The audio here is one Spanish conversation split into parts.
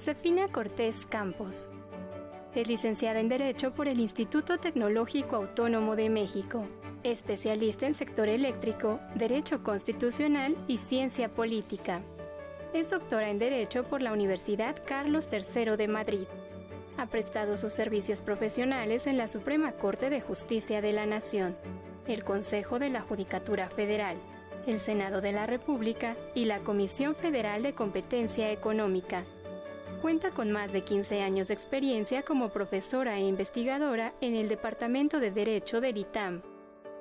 Josefina Cortés Campos. Es licenciada en Derecho por el Instituto Tecnológico Autónomo de México, especialista en sector eléctrico, Derecho Constitucional y Ciencia Política. Es doctora en Derecho por la Universidad Carlos III de Madrid. Ha prestado sus servicios profesionales en la Suprema Corte de Justicia de la Nación, el Consejo de la Judicatura Federal, el Senado de la República y la Comisión Federal de Competencia Económica. Cuenta con más de 15 años de experiencia como profesora e investigadora en el Departamento de Derecho del ITAM.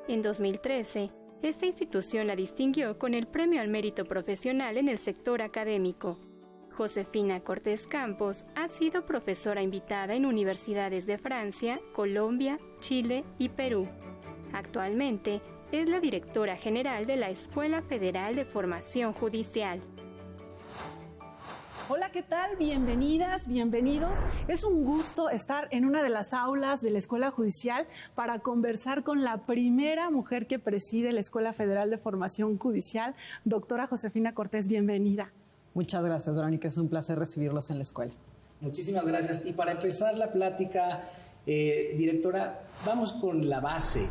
En 2013, esta institución la distinguió con el Premio al Mérito Profesional en el sector académico. Josefina Cortés Campos ha sido profesora invitada en universidades de Francia, Colombia, Chile y Perú. Actualmente es la directora general de la Escuela Federal de Formación Judicial. Hola, ¿qué tal? Bienvenidas, bienvenidos. Es un gusto estar en una de las aulas de la Escuela Judicial para conversar con la primera mujer que preside la Escuela Federal de Formación Judicial, doctora Josefina Cortés. Bienvenida. Muchas gracias, Verónica. Es un placer recibirlos en la escuela. Muchísimas gracias. Y para empezar la plática, directora, vamos con la base.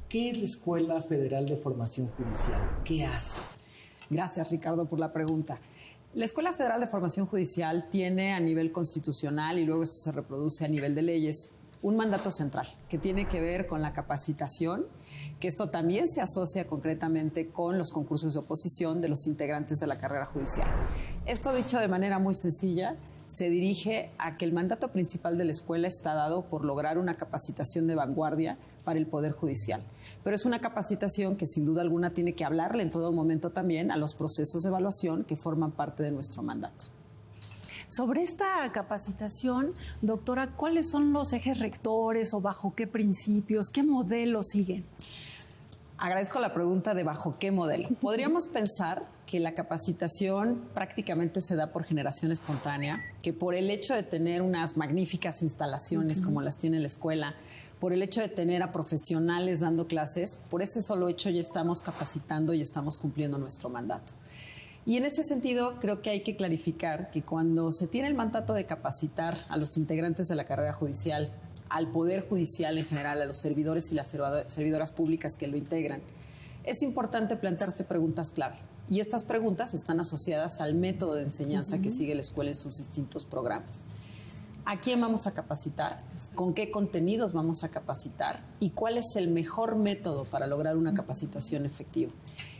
¿Qué es la Escuela Federal de Formación Judicial? ¿Qué hace? Gracias, Ricardo, por la pregunta. La Escuela Federal de Formación Judicial tiene a nivel constitucional, y luego esto se reproduce a nivel de leyes, un mandato central que tiene que ver con la capacitación, que esto también se asocia concretamente con los concursos de oposición de los integrantes de la carrera judicial. Esto, dicho de manera muy sencilla, se dirige a que el mandato principal de la escuela está dado por lograr una capacitación de vanguardia para el Poder Judicial. Pero es una capacitación que sin duda alguna tiene que hablarle en todo momento también a los procesos de evaluación que forman parte de nuestro mandato. Sobre esta capacitación, doctora, ¿cuáles son los ejes rectores o bajo qué principios, qué modelos siguen? Agradezco la pregunta de bajo qué modelo. Podríamos pensar que la capacitación prácticamente se da por generación espontánea, que por el hecho de tener unas magníficas instalaciones como las tiene la escuela, por el hecho de tener a profesionales dando clases, por ese solo hecho ya estamos capacitando y estamos cumpliendo nuestro mandato. Y en ese sentido creo que hay que clarificar que cuando se tiene el mandato de capacitar a los integrantes de la carrera judicial, al Poder Judicial en general, a los servidores y las servidoras públicas que lo integran, es importante plantearse preguntas clave. Y estas preguntas están asociadas al método de enseñanza que sigue la escuela en sus distintos programas. ¿A quién vamos a capacitar? ¿Con qué contenidos vamos a capacitar? ¿Y cuál es el mejor método para lograr una capacitación efectiva?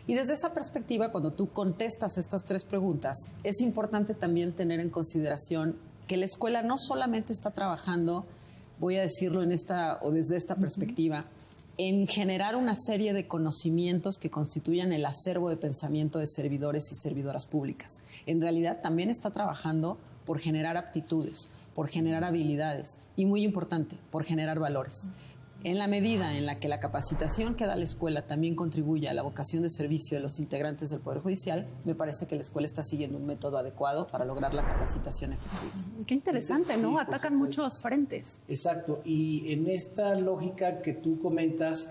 Y desde esa perspectiva, cuando tú contestas estas tres preguntas, es importante también tener en consideración que la escuela no solamente está trabajando, voy a decirlo desde esta perspectiva, en generar una serie de conocimientos que constituyan el acervo de pensamiento de servidores y servidoras públicas. En realidad también está trabajando por generar aptitudes, por generar habilidades y, muy importante, por generar valores. En la medida en la que la capacitación que da la escuela también contribuye a la vocación de servicio de los integrantes del Poder Judicial, me parece que la escuela está siguiendo un método adecuado para lograr la capacitación efectiva. Qué interesante, ¿no? Sí, atacan muchos frentes. Exacto. Y en esta lógica que tú comentas,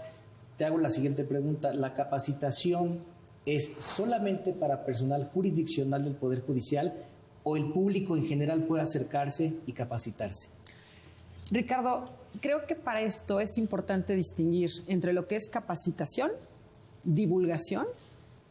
te hago la siguiente pregunta. ¿La capacitación es solamente para personal jurisdiccional del Poder Judicial o el público en general puede acercarse y capacitarse? Ricardo, creo que para esto es importante distinguir entre lo que es capacitación, divulgación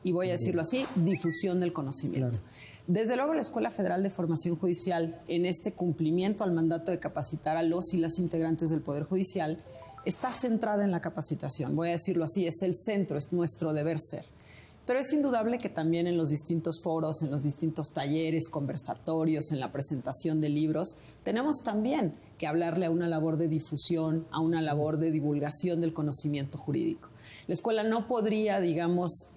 y, voy a decirlo así, difusión del conocimiento. Claro. Desde luego, la Escuela Federal de Formación Judicial, en este cumplimiento al mandato de capacitar a los y las integrantes del Poder Judicial, está centrada en la capacitación. Voy a decirlo así, es el centro, es nuestro deber ser. Pero es indudable que también en los distintos foros, en los distintos talleres, conversatorios, en la presentación de libros, tenemos también que hablarle a una labor de difusión, a una labor de divulgación del conocimiento jurídico. La escuela no podría, digamos,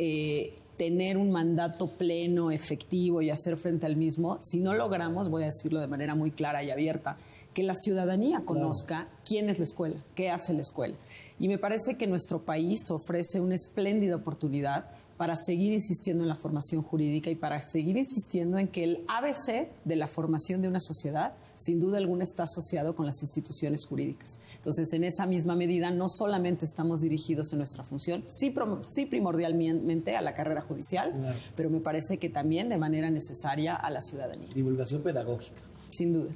tener un mandato pleno, efectivo y hacer frente al mismo si no logramos, voy a decirlo de manera muy clara y abierta, que la ciudadanía conozca quién es la escuela, qué hace la escuela. Y me parece que nuestro país ofrece una espléndida oportunidad para seguir insistiendo en la formación jurídica y para seguir insistiendo en que el ABC de la formación de una sociedad, sin duda alguna, está asociado con las instituciones jurídicas. Entonces, en esa misma medida, no solamente estamos dirigidos en nuestra función, sí primordialmente a la carrera judicial, claro, pero me parece que también de manera necesaria a la ciudadanía. Divulgación pedagógica. sin duda.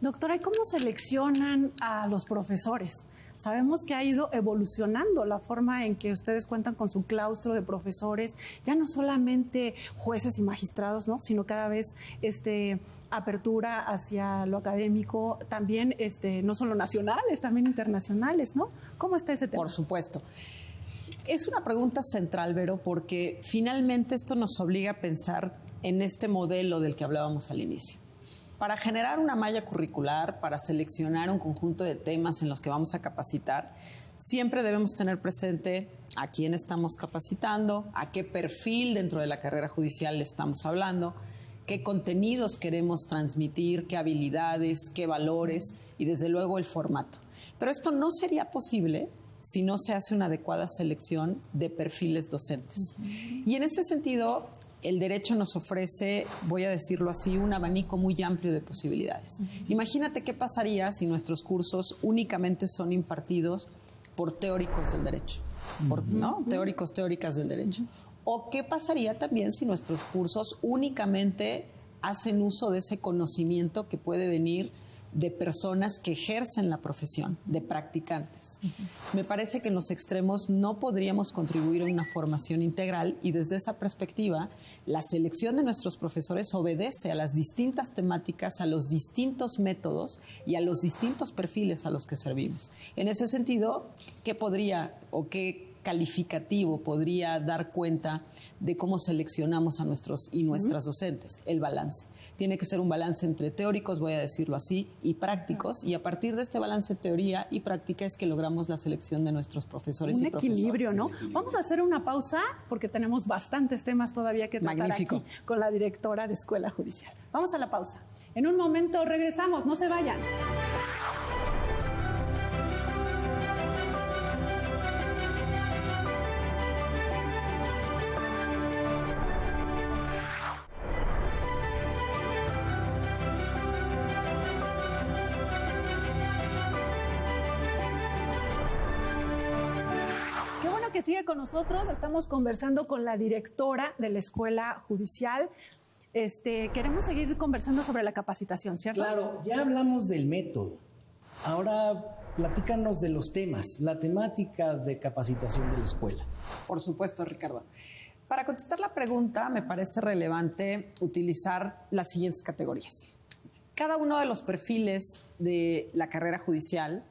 Doctora, ¿y cómo seleccionan a los profesores? Sabemos que ha ido evolucionando la forma en que ustedes cuentan con su claustro de profesores, ya no solamente jueces y magistrados, ¿no? Sino cada vez apertura hacia lo académico, también no solo nacionales, también internacionales, ¿no? ¿Cómo está ese tema? Por supuesto. Es una pregunta central, Vero, porque finalmente esto nos obliga a pensar en este modelo del que hablábamos al inicio. Para generar una malla curricular, para seleccionar un conjunto de temas en los que vamos a capacitar, siempre debemos tener presente a quién estamos capacitando, a qué perfil dentro de la carrera judicial le estamos hablando, qué contenidos queremos transmitir, qué habilidades, qué valores y desde luego el formato. Pero esto no sería posible si no se hace una adecuada selección de perfiles docentes. Y en ese sentido, el derecho nos ofrece, voy a decirlo así, un abanico muy amplio de posibilidades. Imagínate qué pasaría si nuestros cursos únicamente son impartidos por teóricos del derecho, ¿no? Teóricos, teóricas del derecho. O qué pasaría también si nuestros cursos únicamente hacen uso de ese conocimiento que puede venir de personas que ejercen la profesión, de practicantes. Me parece que en los extremos no podríamos contribuir a una formación integral y desde esa perspectiva la selección de nuestros profesores obedece a las distintas temáticas, a los distintos métodos y a los distintos perfiles a los que servimos. En ese sentido, ¿qué podría o qué calificativo podría dar cuenta de cómo seleccionamos a nuestros y nuestras docentes? El balance. Tiene que ser un balance entre teóricos, voy a decirlo así, y prácticos, y a partir de este balance teoría y práctica es que logramos la selección de nuestros profesores y profesores. Un equilibrio, ¿no? Vamos a hacer una pausa porque tenemos bastantes temas todavía que tratar aquí con la directora de Escuela Judicial. Vamos a la pausa. En un momento regresamos, no se vayan. Que sigue con nosotros, estamos conversando con la directora de la Escuela Judicial. Queremos seguir conversando sobre la capacitación, ¿cierto? Claro, ya hablamos del método. Ahora platícanos de los temas, la temática de capacitación de la escuela. Por supuesto, Ricardo. Para contestar la pregunta, me parece relevante utilizar las siguientes categorías. Cada uno de los perfiles de la carrera judicial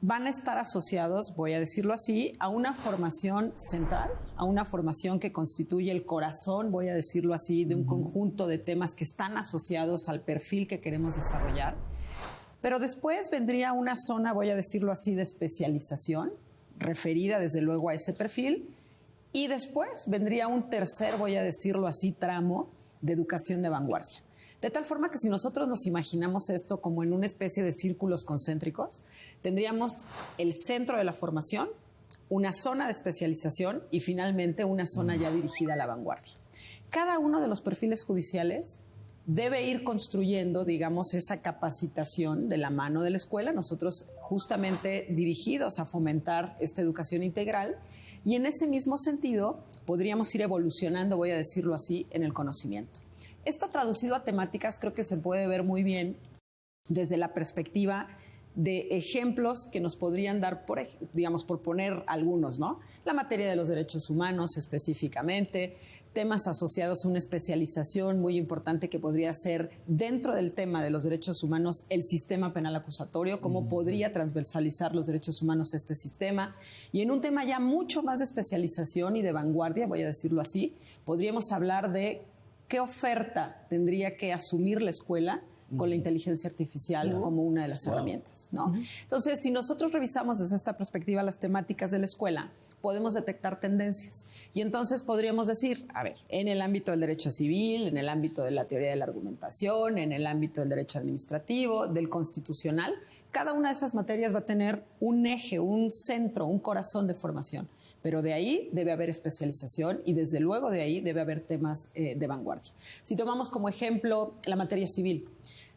van a estar asociados, voy a decirlo así, a una formación central, a una formación que constituye el corazón, voy a decirlo así, de un conjunto de temas que están asociados al perfil que queremos desarrollar. Pero después vendría una zona, voy a decirlo así, de especialización, referida desde luego a ese perfil, y después vendría un tercer, voy a decirlo así, tramo de educación de vanguardia. De tal forma que si nosotros nos imaginamos esto como en una especie de círculos concéntricos, tendríamos el centro de la formación, una zona de especialización y finalmente una zona ya dirigida a la vanguardia. Cada uno de los perfiles judiciales debe ir construyendo, digamos, esa capacitación de la mano de la escuela, nosotros justamente dirigidos a fomentar esta educación integral y en ese mismo sentido podríamos ir evolucionando, voy a decirlo así, en el conocimiento. Esto traducido a temáticas creo que se puede ver muy bien desde la perspectiva de ejemplos que nos podrían dar, por poner algunos, ¿no? La materia de los derechos humanos específicamente, temas asociados a una especialización muy importante que podría ser dentro del tema de los derechos humanos el sistema penal acusatorio, cómo podría transversalizar los derechos humanos este sistema. Y en un tema ya mucho más de especialización y de vanguardia, voy a decirlo así, podríamos hablar de qué oferta tendría que asumir la escuela con la inteligencia artificial como una de las herramientas, ¿no? Entonces, si nosotros revisamos desde esta perspectiva las temáticas de la escuela, podemos detectar tendencias. Y entonces podríamos decir, a ver, en el ámbito del derecho civil, en el ámbito de la teoría de la argumentación, en el ámbito del derecho administrativo, del constitucional, cada una de esas materias va a tener un eje, un centro, un corazón de formación. Pero de ahí debe haber especialización y desde luego de ahí debe haber temas de vanguardia. Si tomamos como ejemplo la materia civil,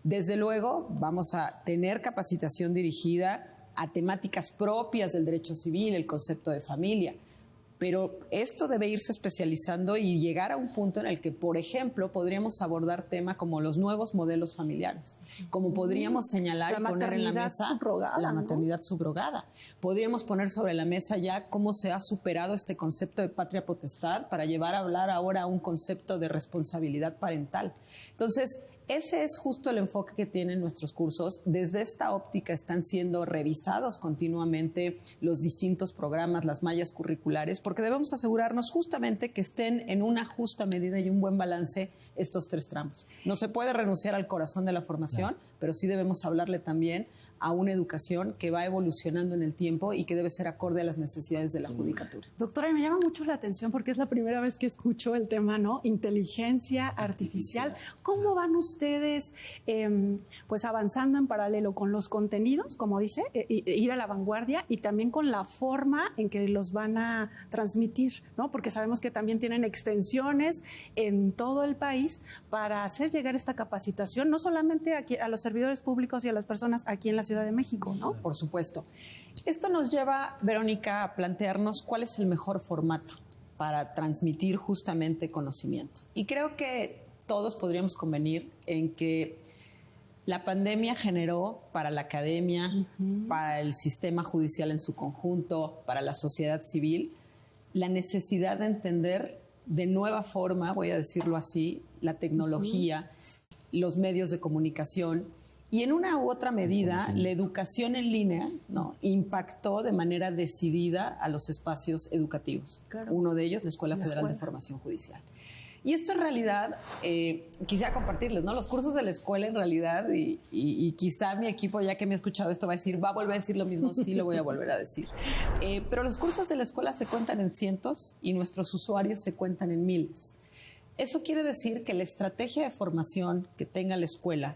desde luego vamos a tener capacitación dirigida a temáticas propias del derecho civil, el concepto de familia. Pero esto debe irse especializando y llegar a un punto en el que, por ejemplo, podríamos abordar temas como los nuevos modelos familiares, como podríamos señalar y poner en la mesa la maternidad subrogada. Podríamos poner sobre la mesa ya cómo se ha superado este concepto de patria potestad para llevar a hablar ahora a un concepto de responsabilidad parental. Entonces, ese es justo el enfoque que tienen nuestros cursos. Desde esta óptica están siendo revisados continuamente los distintos programas, las mallas curriculares, porque debemos asegurarnos justamente que estén en una justa medida y un buen balance estos 3 tramos. No se puede renunciar al corazón de la formación, pero sí debemos hablarle también a una educación que va evolucionando en el tiempo y que debe ser acorde a las necesidades de la judicatura. Doctora, me llama mucho la atención porque es la primera vez que escucho el tema, ¿no? Inteligencia artificial. ¿Cómo van ustedes pues avanzando en paralelo con los contenidos, como dice, ir a la vanguardia, y también con la forma en que los van a transmitir, ¿no? Porque sabemos que también tienen extensiones en todo el país para hacer llegar esta capacitación, no solamente aquí a los servidores públicos y a las personas aquí en la Ciudad de México, ¿no? Por supuesto. Esto nos lleva, Verónica, a plantearnos cuál es el mejor formato para transmitir justamente conocimiento. Y creo que todos podríamos convenir en que la pandemia generó para la academia, para el sistema judicial en su conjunto, para la sociedad civil, la necesidad de entender de nueva forma, voy a decirlo así, la tecnología, los medios de comunicación. Y en una u otra medida, la educación en línea, ¿no?, impactó de manera decidida a los espacios educativos. Claro. Uno de ellos, la Escuela Federal de Formación Judicial. Y esto en realidad, quisiera compartirles, ¿no? Los cursos de la escuela en realidad, y quizá mi equipo, ya que me ha escuchado esto, va a decir, va a volver a decir lo mismo, sí lo voy a volver a decir. Pero los cursos de la escuela se cuentan en cientos y nuestros usuarios se cuentan en miles. Eso quiere decir que la estrategia de formación que tenga la escuela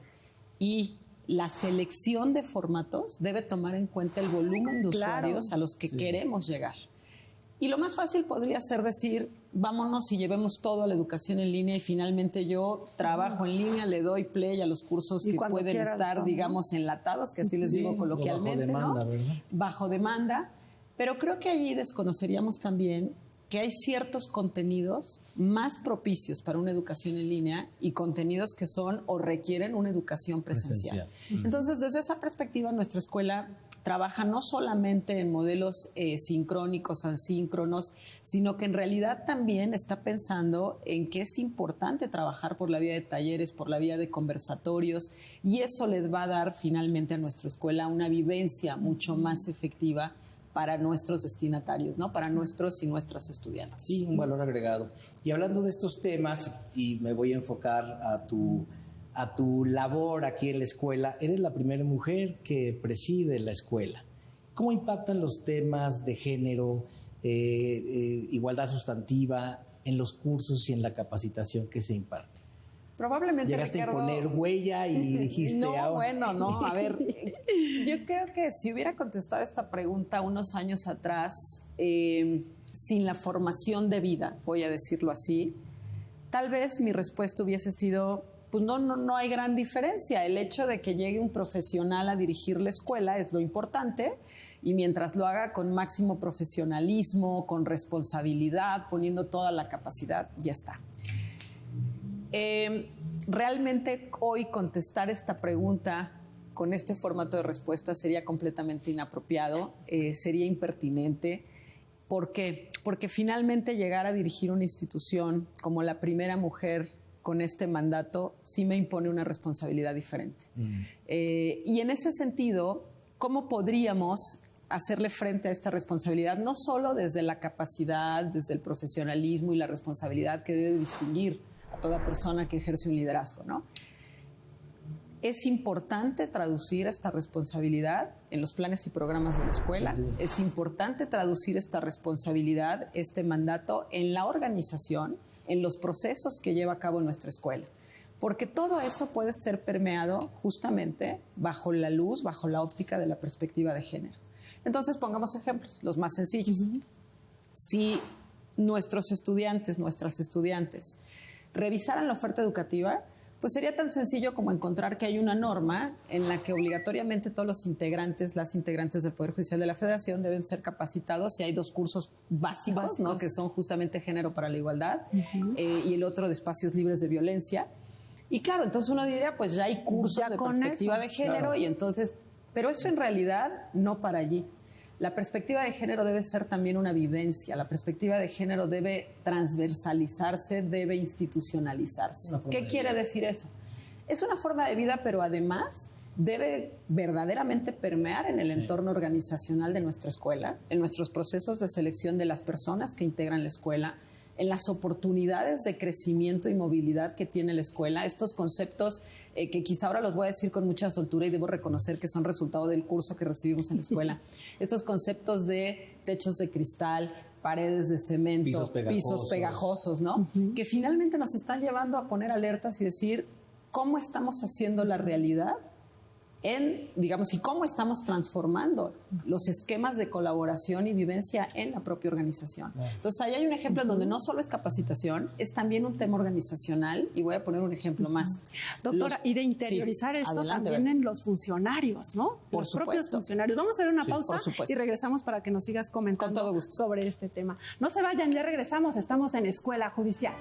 y la selección de formatos debe tomar en cuenta el volumen de usuarios a los que queremos llegar. Y lo más fácil podría ser decir, vámonos y llevemos todo a la educación en línea, y finalmente yo trabajo en línea, le doy play a los cursos que pueden estar, digamos, enlatados, que así les digo coloquialmente, bajo demanda, ¿no? Bajo demanda. Pero creo que allí desconoceríamos también que hay ciertos contenidos más propicios para una educación en línea y contenidos que son o requieren una educación presencial. Entonces, desde esa perspectiva, nuestra escuela trabaja no solamente en modelos sincrónicos, asíncronos, sino que en realidad también está pensando en que es importante trabajar por la vía de talleres, por la vía de conversatorios, y eso les va a dar finalmente a nuestra escuela una vivencia mucho más efectiva para nuestros destinatarios, ¿no? Para nuestros y nuestras estudiantes. Sí, un valor agregado. Y hablando de estos temas, y me voy a enfocar a tu labor aquí en la escuela, eres la primera mujer que preside la escuela. ¿Cómo impactan los temas de género, igualdad sustantiva en los cursos y en la capacitación que se imparte? Probablemente, llegaste Ricardo, a poner huella y dijiste... No, bueno, no, a ver, yo creo que si hubiera contestado esta pregunta unos años atrás, sin la formación de vida, voy a decirlo así, tal vez mi respuesta hubiese sido, pues no hay gran diferencia. El hecho de que llegue un profesional a dirigir la escuela es lo importante, y mientras lo haga con máximo profesionalismo, con responsabilidad, poniendo toda la capacidad, ya está. Realmente hoy contestar esta pregunta con este formato de respuesta sería completamente inapropiado, sería impertinente. ¿Por qué? Porque finalmente llegar a dirigir una institución como la primera mujer con este mandato sí me impone una responsabilidad diferente. Y en ese sentido, ¿cómo podríamos hacerle frente a esta responsabilidad? No solo desde la capacidad, desde el profesionalismo y la responsabilidad que debe distinguir a toda persona que ejerce un liderazgo, ¿no? Es importante traducir esta responsabilidad en los planes y programas de la escuela. Es importante traducir esta responsabilidad, este mandato, en la organización, en los procesos que lleva a cabo nuestra escuela. Porque todo eso puede ser permeado justamente bajo la luz, bajo la óptica de la perspectiva de género. Entonces, pongamos ejemplos, los más sencillos. Si nuestros estudiantes, nuestras estudiantes, revisaran la oferta educativa, Pues sería tan sencillo como encontrar que hay una norma en la que obligatoriamente todos los integrantes, las integrantes del Poder Judicial de la Federación deben ser capacitados, y hay 2 cursos básicos. ¿No? Que son justamente Género para la Igualdad y el otro de Espacios Libres de Violencia. Y claro, entonces uno diría, pues ya hay cursos de perspectiva de género, claro. Y entonces, pero eso en realidad no para allí. La perspectiva de género debe ser también una vivencia, la perspectiva de género debe transversalizarse, debe institucionalizarse. ¿Qué quiere decir eso? Es una forma de vida, pero además debe verdaderamente permear en el entorno organizacional de nuestra escuela, en nuestros procesos de selección de las personas que integran la escuela, en las oportunidades de crecimiento y movilidad que tiene la escuela. Estos conceptos que quizá ahora los voy a decir con mucha soltura y debo reconocer que son resultado del curso que recibimos en la escuela. Estos conceptos de techos de cristal, paredes de cemento, pisos pegajosos, ¿no? Que finalmente nos están llevando a poner alertas y decir cómo estamos haciendo la realidad digamos, y cómo estamos transformando los esquemas de colaboración y vivencia en la propia organización. Entonces, ahí hay un ejemplo en donde no solo es capacitación, es también un tema organizacional, y voy a poner un ejemplo más. Doctora, y de interiorizar esto adelante, también en los funcionarios, ¿no? Por los propios funcionarios. Vamos a hacer una pausa y regresamos para que nos sigas comentando sobre este tema. No se vayan, ya regresamos, estamos en Escuela Judicial.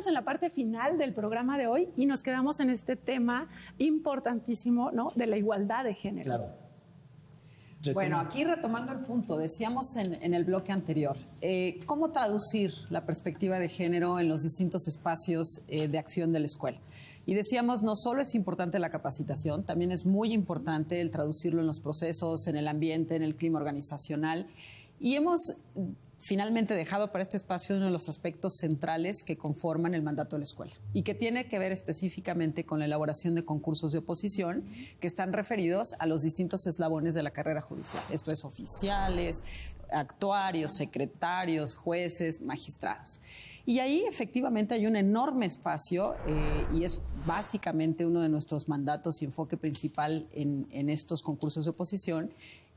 En la parte final del programa de hoy y nos quedamos en este tema importantísimo, ¿no? De la igualdad de género. Claro. Bueno, aquí retomando el punto, decíamos en el bloque anterior, ¿cómo traducir la perspectiva de género en los distintos espacios de acción de la escuela? Y decíamos, no solo es importante la capacitación, también es muy importante el traducirlo en los procesos, en el ambiente, en el clima organizacional. Y hemos finalmente dejado para este espacio uno de los aspectos centrales que conforman el mandato de la escuela y que tiene que ver específicamente con la elaboración de concursos de oposición que están referidos a los distintos eslabones de la carrera judicial. Esto es oficiales, actuarios, secretarios, jueces, magistrados. Y ahí efectivamente hay un enorme espacio y es básicamente uno de nuestros mandatos y enfoque principal en estos concursos de oposición,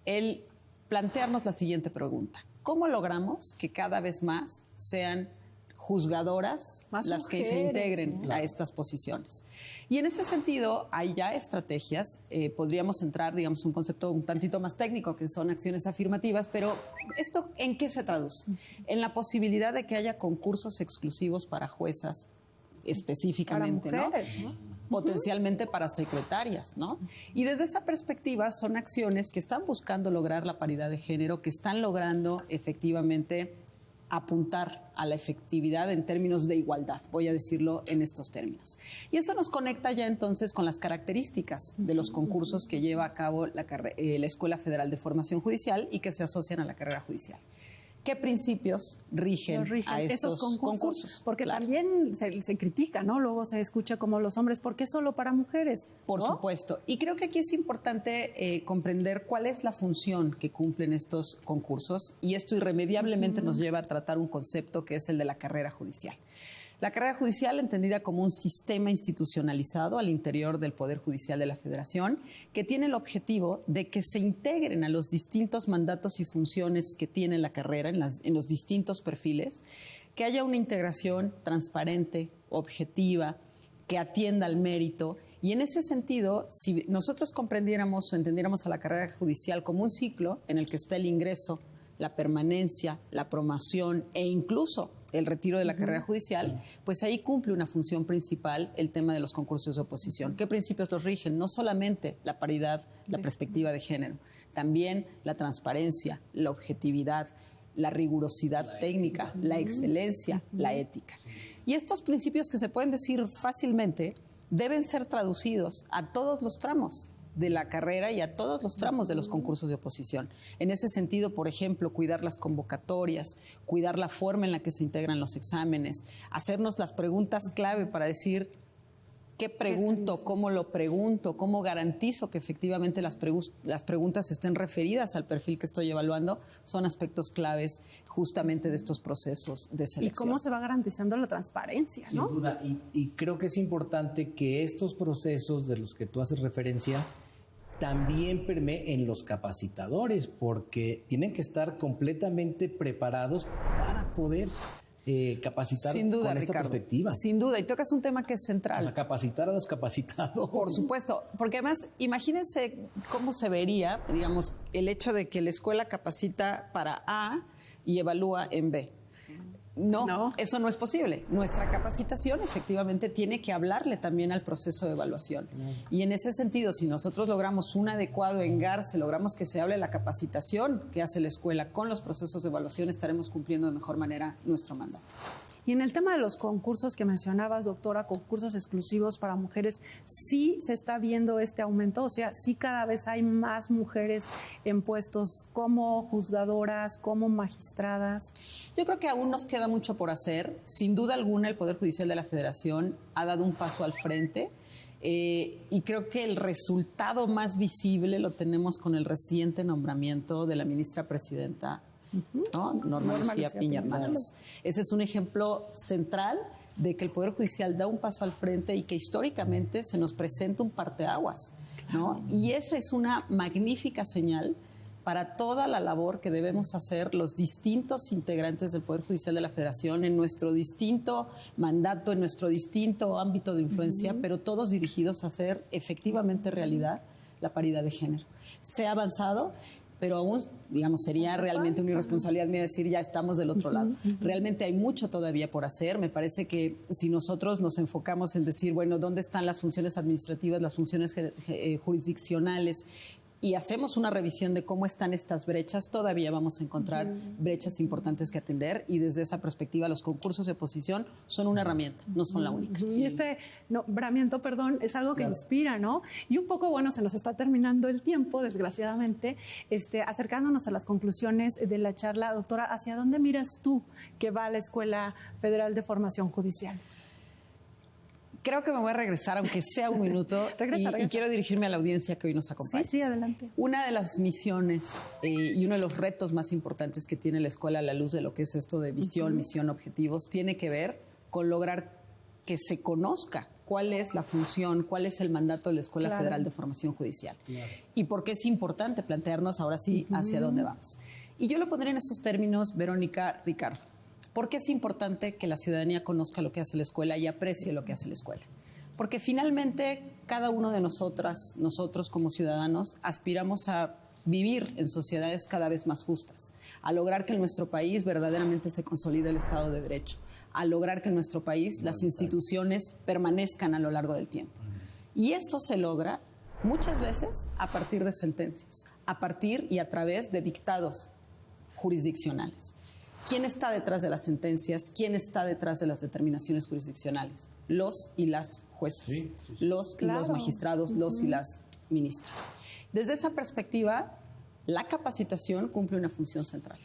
el plantearnos la siguiente pregunta. ¿Cómo logramos que cada vez más sean juzgadoras las mujeres, que se integren a estas posiciones? Y en ese sentido hay ya estrategias, podríamos entrar, digamos, un concepto un tantito más técnico, que son acciones afirmativas, pero ¿esto en qué se traduce? En la posibilidad de que haya concursos exclusivos para juezas específicamente, para mujeres, ¿no? Potencialmente para secretarias, ¿no? Y desde esa perspectiva son acciones que están buscando lograr la paridad de género, que están logrando efectivamente apuntar a la efectividad en términos de igualdad, voy a decirlo en estos términos. Y eso nos conecta ya entonces con las características de los concursos que lleva a cabo la Escuela Federal de Formación Judicial y que se asocian a la carrera judicial. ¿Qué principios rigen a estos concursos? Porque también se critica, ¿no? Luego se escucha como los hombres, ¿por qué solo para mujeres? Por supuesto. Y creo que aquí es importante comprender cuál es la función que cumplen estos concursos, y esto irremediablemente nos lleva a tratar un concepto que es el de la carrera judicial. La carrera judicial, entendida como un sistema institucionalizado al interior del Poder Judicial de la Federación, que tiene el objetivo de que se integren a los distintos mandatos y funciones que tiene la carrera en los distintos perfiles, que haya una integración transparente, objetiva, que atienda al mérito. Y en ese sentido, si nosotros comprendiéramos o entendiéramos a la carrera judicial como un ciclo en el que está el ingreso, la permanencia, la promoción e incluso el retiro de la carrera judicial, pues ahí cumple una función principal el tema de los concursos de oposición. ¿Qué principios los rigen? No solamente la paridad, la perspectiva de género, también la transparencia, la objetividad, la rigurosidad técnica, la excelencia, la ética. Y estos principios, que se pueden decir fácilmente, deben ser traducidos a todos los tramos de la carrera y a todos los tramos de los concursos de oposición. En ese sentido, por ejemplo, cuidar las convocatorias, cuidar la forma en la que se integran los exámenes, hacernos las preguntas clave para decir ¿Qué pregunto? ¿Cómo lo pregunto? ¿Cómo garantizo que efectivamente las preguntas estén referidas al perfil que estoy evaluando? Son aspectos claves justamente de estos procesos de selección. ¿Y cómo se va garantizando la transparencia, no? Sin duda, y creo que es importante que estos procesos de los que tú haces referencia también permeen en los capacitadores, porque tienen que estar completamente preparados para poder capacitar sin duda, con esta Ricardo, perspectiva. Sin duda, y tocas un tema que es central. O sea, capacitar a los capacitados. Por supuesto, porque además, imagínense cómo se vería, digamos, el hecho de que la escuela capacita para A y evalúa en B. No, eso no es posible. Nuestra capacitación efectivamente tiene que hablarle también al proceso de evaluación. Y en ese sentido, si nosotros logramos un adecuado engarce, logramos que se hable la capacitación que hace la escuela con los procesos de evaluación, estaremos cumpliendo de mejor manera nuestro mandato. Y en el tema de los concursos que mencionabas, doctora, concursos exclusivos para mujeres, ¿sí se está viendo este aumento? O sea, ¿sí cada vez hay más mujeres en puestos como juzgadoras, como magistradas? Yo creo que aún nos queda mucho por hacer. Sin duda alguna, el Poder Judicial de la Federación ha dado un paso al frente. Y creo que el resultado más visible lo tenemos con el reciente nombramiento de la ministra presidenta, ¿no? Norma Lucía Piña Hernández. Ese es un ejemplo central de que el Poder Judicial da un paso al frente y que históricamente se nos presenta un parteaguas, ¿no? Y esa es una magnífica señal para toda la labor que debemos hacer los distintos integrantes del Poder Judicial de la Federación en nuestro distinto mandato, en nuestro distinto ámbito de influencia, pero todos dirigidos a hacer efectivamente realidad la paridad de género. Se ha avanzado, pero aún, digamos, sería realmente una irresponsabilidad mía decir ya estamos del otro lado. Realmente hay mucho todavía por hacer. Me parece que si nosotros nos enfocamos en decir, bueno, ¿dónde están las funciones administrativas, las funciones jurisdiccionales? Y hacemos una revisión de cómo están estas brechas, todavía vamos a encontrar brechas importantes que atender, y desde esa perspectiva los concursos de oposición son una herramienta, no son la única. Y este nombramiento, es algo que inspira, ¿no? Y un poco, bueno, se nos está terminando el tiempo, desgraciadamente, acercándonos a las conclusiones de la charla. Doctora, ¿hacia dónde miras tú que va la Escuela Federal de Formación Judicial? Creo que me voy a regresar, aunque sea un minuto, y quiero dirigirme a la audiencia que hoy nos acompaña. Sí, adelante. Una de las misiones y uno de los retos más importantes que tiene la escuela a la luz de lo que es esto de visión, misión, objetivos, tiene que ver con lograr que se conozca cuál es la función, cuál es el mandato de la Escuela Federal de Formación Judicial. Y por qué es importante plantearnos ahora sí hacia dónde vamos. Y yo lo pondré en estos términos, Verónica, Ricardo. ¿Por qué es importante que la ciudadanía conozca lo que hace la escuela y aprecie lo que hace la escuela? Porque finalmente cada uno de nosotros como ciudadanos aspiramos a vivir en sociedades cada vez más justas, a lograr que en nuestro país verdaderamente se consolide el Estado de Derecho, a lograr que en nuestro país las instituciones permanezcan a lo largo del tiempo. Y eso se logra muchas veces a partir de sentencias, a partir y a través de dictados jurisdiccionales. ¿Quién está detrás de las sentencias? ¿Quién está detrás de las determinaciones jurisdiccionales? Los y las juezas, los y los magistrados, los y las ministras. Desde esa perspectiva, la capacitación cumple una función central,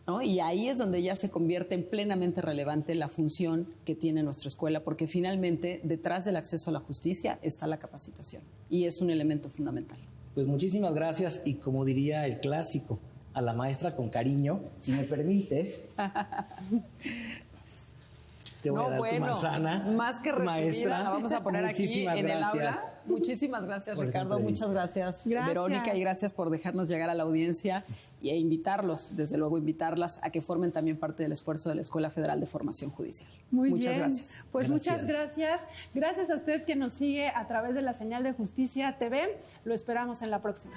¿no? Y ahí es donde ya se convierte en plenamente relevante la función que tiene nuestra escuela, porque finalmente detrás del acceso a la justicia está la capacitación y es un elemento fundamental. Pues muchísimas gracias, y como diría el clásico, a la maestra con cariño, si me permites. Te voy a dar tu manzana. Más que recibida, maestra, la vamos a poner aquí en el aula. Muchísimas gracias, Ricardo. Muchas gracias, Verónica, y gracias por dejarnos llegar a la audiencia e invitarlos, desde luego invitarlas a que formen también parte del esfuerzo de la Escuela Federal de Formación Judicial. Muchas gracias. Pues muchas gracias. Gracias a usted que nos sigue a través de la señal de Justicia TV. Lo esperamos en la próxima.